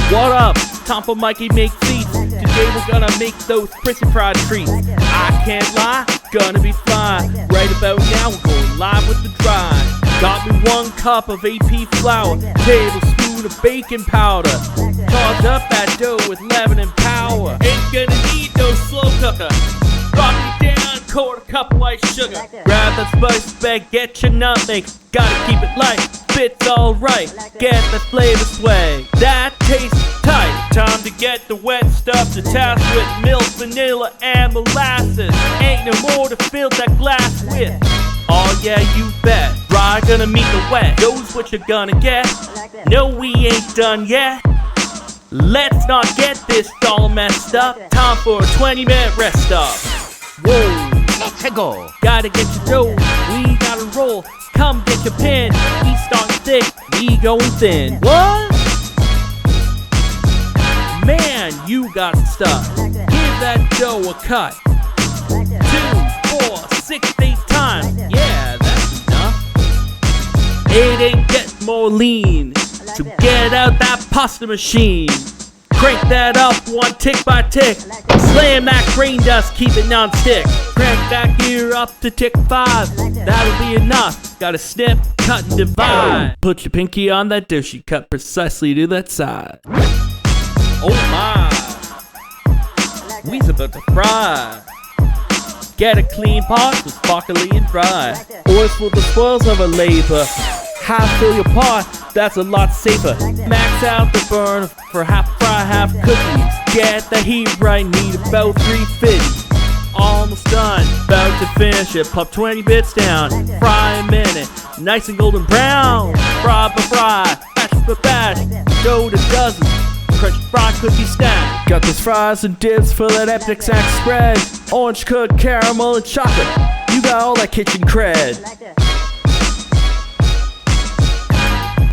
What up? Time for Mikey Make Feats. Today we're gonna make those crispy fried treats. I can't lie, gonna be fine. Right about now we're going live with the dry. Got me 1 cup of AP flour, tablespoon of baking powder. Charge up that dough with leaven and power. Ain't gonna need no slow cooker. Drop me down, 1/4 cup of white sugar. Grab that spice bag, get your nutmeg. Gotta keep it light, fits alright. Get the flavor sway, that tastes tight. Time to get the wet stuff to test with milk, vanilla, and molasses. Ain't no more to fill that glass with. Oh yeah, you bet. Dry gonna meet the wet. Knows what you're gonna get. No, we ain't done yet. Let's not get this all messed up. Time for a 20-minute rest stop. Whoa, let's go. Gotta get your dough, we gotta roll. Come get your pen, we starting thick, we going thin. What? Man, you got stuff. Give that dough a cut. 2, 4, 6, 8 times. Yeah, that's enough. 8 get more lean. So get out that pasta machine. Crank that up 1 tick by tick. Slam that grain dust, keep it non-stick. Crank that gear up to tick 5. That'll be enough. Gotta snip, cut, and divide. Put your pinky on that dough sheet, cut precisely to that side. Oh my, we's about to fry. Get a clean pot, so sparkly and dry. Oils for the spoils of a labor. Half fill your pot, that's a lot safer. Max out the burn for half fry, half cookies. Get the heat right, need about 350. Almost done, about to finish it. Pop 20 bits down, fry a minute. Nice and golden brown. Fry by fry, batch by batch. Dough to dozen, crunchy fried cookie stack. Got those fries and dips for that epic sack spread. Orange cooked caramel and chocolate. You got all that kitchen cred.